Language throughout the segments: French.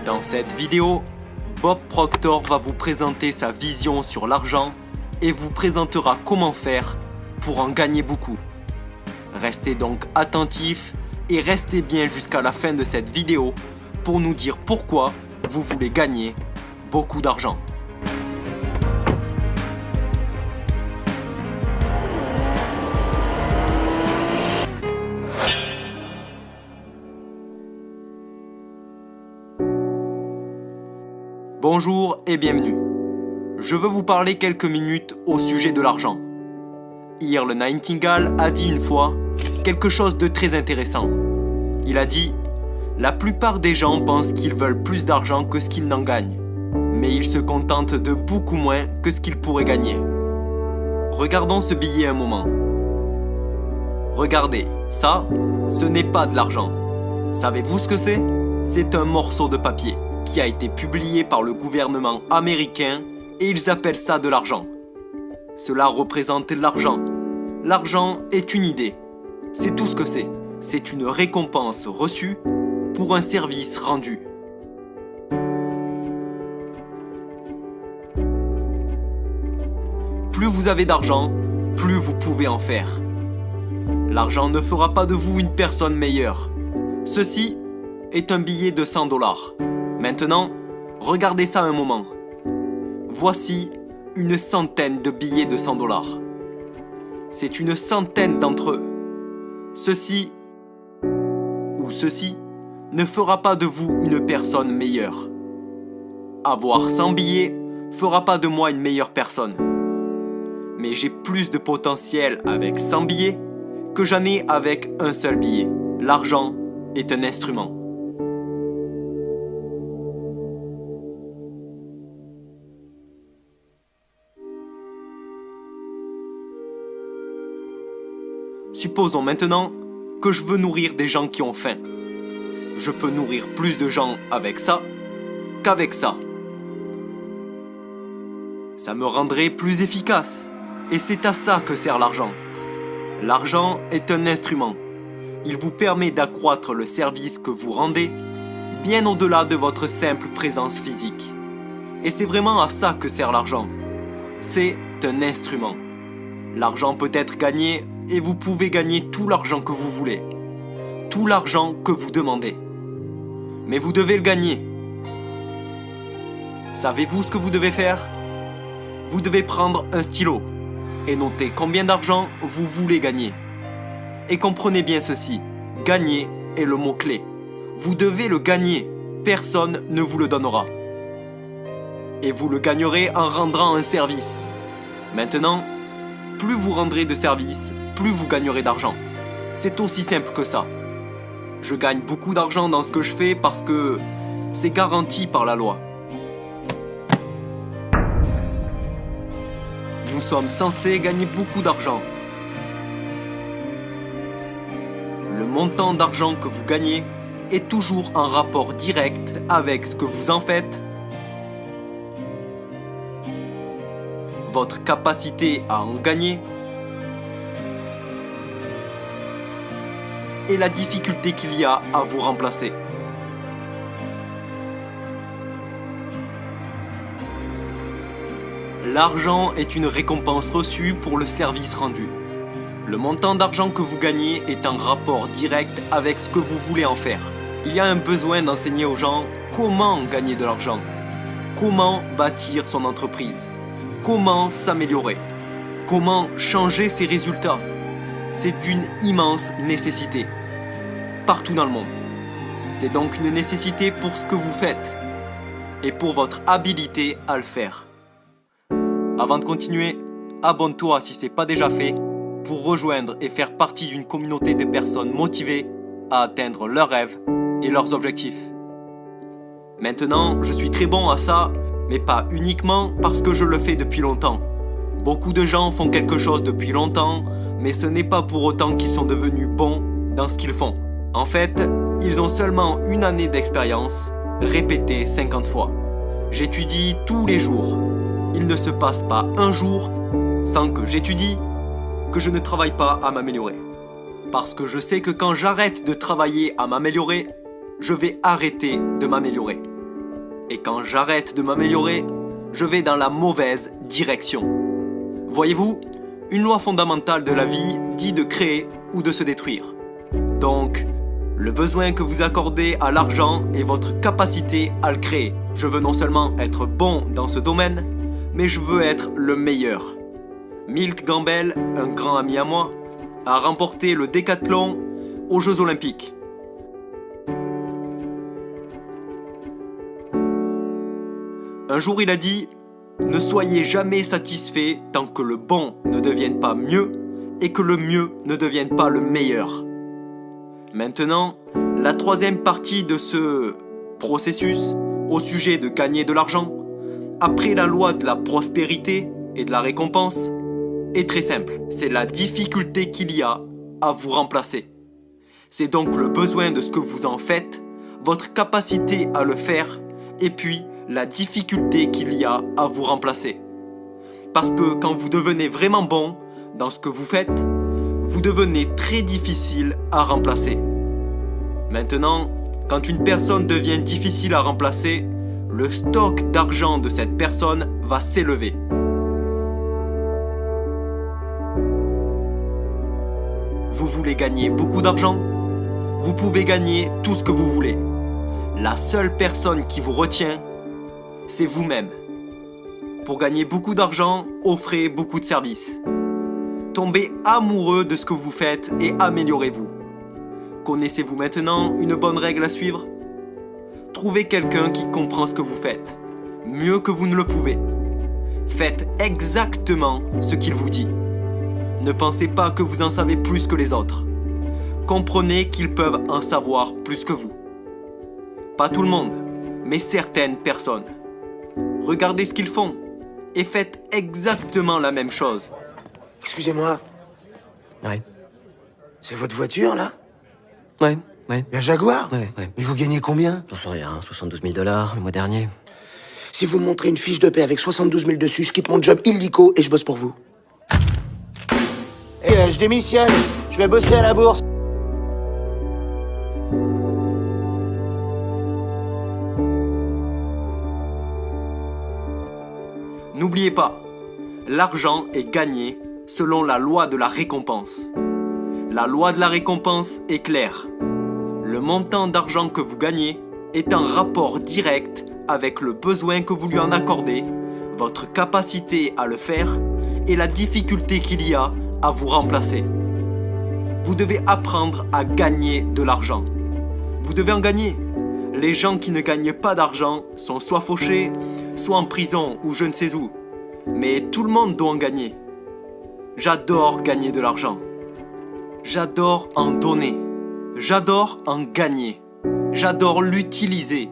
Dans cette vidéo, Bob Proctor va vous présenter sa vision sur l'argent et vous présentera comment faire pour en gagner beaucoup. Restez donc attentifs et restez bien jusqu'à la fin de cette vidéo pour nous dire pourquoi vous voulez gagner beaucoup d'argent. Bonjour et bienvenue. Je veux vous parler quelques minutes au sujet de l'argent. Earl Nightingale a dit une fois quelque chose de très intéressant. Il a dit « La plupart des gens pensent qu'ils veulent plus d'argent que ce qu'ils n'en gagnent, mais ils se contentent de beaucoup moins que ce qu'ils pourraient gagner. » Regardons ce billet un moment. Regardez, ça, ce n'est pas de l'argent. Savez-vous ce que c'est ? C'est un morceau de papier qui a été publié par le gouvernement américain et ils appellent ça de l'argent. Cela représente l'argent. L'argent est une idée. C'est tout ce que c'est. C'est une récompense reçue pour un service rendu. Plus vous avez d'argent, plus vous pouvez en faire. L'argent ne fera pas de vous une personne meilleure. Ceci est un billet de 100 $. Maintenant, regardez ça un moment. Voici une centaine de billets de 100 $. C'est une centaine d'entre eux. Ceci ou ceci ne fera pas de vous une personne meilleure. Avoir 100 billets fera pas de moi une meilleure personne. Mais j'ai plus de potentiel avec 100 billets que j'en ai avec un seul billet. L'argent est un instrument. Supposons maintenant que je veux nourrir des gens qui ont faim. Je peux nourrir plus de gens avec ça qu'avec ça. Ça me rendrait plus efficace. Et c'est à ça que sert l'argent. L'argent est un instrument. Il vous permet d'accroître le service que vous rendez bien au-delà de votre simple présence physique. Et c'est vraiment à ça que sert l'argent. C'est un instrument. L'argent peut être gagné et vous pouvez gagner tout l'argent que vous voulez. Tout l'argent que vous demandez. Mais vous devez le gagner. Savez-vous ce que vous devez faire ? Vous devez prendre un stylo et noter combien d'argent vous voulez gagner. Et comprenez bien ceci, gagner est le mot-clé. Vous devez le gagner, personne ne vous le donnera. Et vous le gagnerez en rendant un service. Maintenant, plus vous rendrez de services, plus vous gagnerez d'argent. C'est aussi simple que ça. Je gagne beaucoup d'argent dans ce que je fais parce que c'est garanti par la loi. Nous sommes censés gagner beaucoup d'argent. Le montant d'argent que vous gagnez est toujours en rapport direct avec ce que vous en faites, votre capacité à en gagner et la difficulté qu'il y a à vous remplacer. L'argent est une récompense reçue pour le service rendu. Le montant d'argent que vous gagnez est en rapport direct avec ce que vous voulez en faire. Il y a un besoin d'enseigner aux gens comment gagner de l'argent, comment bâtir son entreprise, comment s'améliorer, comment changer ses résultats. C'est d'une immense nécessité, partout dans le monde. C'est donc une nécessité pour ce que vous faites et pour votre habilité à le faire. Avant de continuer, abonne-toi si ce n'est pas déjà fait pour rejoindre et faire partie d'une communauté de personnes motivées à atteindre leurs rêves et leurs objectifs. Maintenant, je suis très bon à ça, mais pas uniquement parce que je le fais depuis longtemps. Beaucoup de gens font quelque chose depuis longtemps, mais ce n'est pas pour autant qu'ils sont devenus bons dans ce qu'ils font. En fait, ils ont seulement une année d'expérience, répétée 50 fois. J'étudie tous les jours. Il ne se passe pas un jour sans que j'étudie, que je ne travaille pas à m'améliorer. Parce que je sais que quand j'arrête de travailler à m'améliorer, je vais arrêter de m'améliorer. Et quand j'arrête de m'améliorer, je vais dans la mauvaise direction. Voyez-vous, une loi fondamentale de la vie dit de créer ou de se détruire. Donc, le besoin que vous accordez à l'argent est votre capacité à le créer. Je veux non seulement être bon dans ce domaine, mais je veux être le meilleur. Milt Gamble, un grand ami à moi, a remporté le décathlon aux Jeux Olympiques. Un jour, il a dit « Ne soyez jamais satisfait tant que le bon ne devienne pas mieux et que le mieux ne devienne pas le meilleur. » Maintenant, la troisième partie de ce processus au sujet de gagner de l'argent, après la loi de la prospérité et de la récompense, est très simple. C'est la difficulté qu'il y a à vous remplacer. C'est donc le besoin de ce que vous en faites, votre capacité à le faire, et puis la difficulté qu'il y a à vous remplacer. Parce que quand vous devenez vraiment bon dans ce que vous faites, vous devenez très difficile à remplacer. Maintenant, quand une personne devient difficile à remplacer, le stock d'argent de cette personne va s'élever. Vous voulez gagner beaucoup d'argent? Vous pouvez gagner tout ce que vous voulez. La seule personne qui vous retient, c'est vous-même. Pour gagner beaucoup d'argent, offrez beaucoup de services. Tombez amoureux de ce que vous faites et améliorez-vous. Connaissez-vous maintenant une bonne règle à suivre? Trouvez quelqu'un qui comprend ce que vous faites, mieux que vous ne le pouvez. Faites exactement ce qu'il vous dit. Ne pensez pas que vous en savez plus que les autres. Comprenez qu'ils peuvent en savoir plus que vous. Pas tout le monde, mais certaines personnes. Regardez ce qu'ils font et faites exactement la même chose. Excusez-moi. Ouais. C'est votre voiture, là? Ouais. La Jaguar? Ouais. Mais vous gagnez combien? J'en sais rien, 72 000 $ le mois dernier. Si vous me montrez une fiche de paie avec 72 000 dessus, je quitte mon job illico et je bosse pour vous. Je démissionne. Je vais bosser à la bourse. N'oubliez pas, l'argent est gagné selon la loi de la récompense. La loi de la récompense est claire. Le montant d'argent que vous gagnez est en rapport direct avec le besoin que vous lui en accordez, votre capacité à le faire et la difficulté qu'il y a à vous remplacer. Vous devez apprendre à gagner de l'argent. Vous devez en gagner. Les gens qui ne gagnent pas d'argent sont soit fauchés, soit en prison ou je ne sais où. Mais tout le monde doit en gagner. J'adore gagner de l'argent. J'adore en donner. J'adore en gagner. J'adore l'utiliser.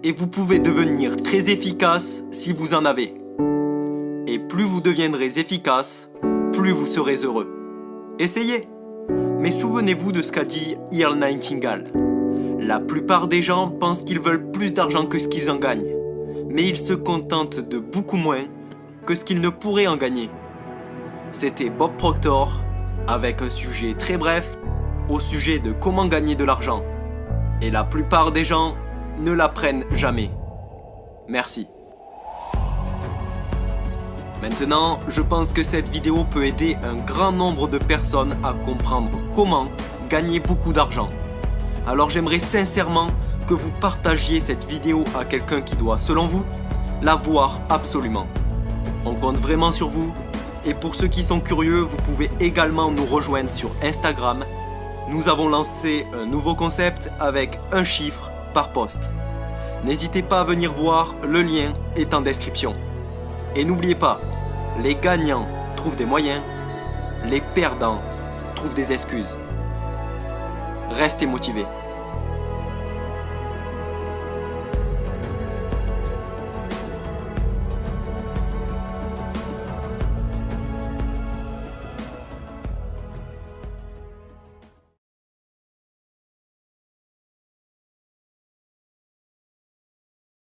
Et vous pouvez devenir très efficace si vous en avez. Et plus vous deviendrez efficace, plus vous serez heureux. Essayez. Mais souvenez-vous de ce qu'a dit Earl Nightingale. La plupart des gens pensent qu'ils veulent plus d'argent que ce qu'ils en gagnent. Mais ils se contentent de beaucoup moins que ce qu'ils ne pourraient en gagner. C'était Bob Proctor avec un sujet très bref au sujet de comment gagner de l'argent. Et la plupart des gens ne l'apprennent jamais. Merci. Maintenant, je pense que cette vidéo peut aider un grand nombre de personnes à comprendre comment gagner beaucoup d'argent. Alors j'aimerais sincèrement que vous partagiez cette vidéo à quelqu'un qui doit, selon vous, la voir absolument. On compte vraiment sur vous. Et pour ceux qui sont curieux, vous pouvez également nous rejoindre sur Instagram. Nous avons lancé un nouveau concept avec un chiffre par post. N'hésitez pas à venir voir, le lien est en description. Et n'oubliez pas, les gagnants trouvent des moyens, les perdants trouvent des excuses. Restez motivés.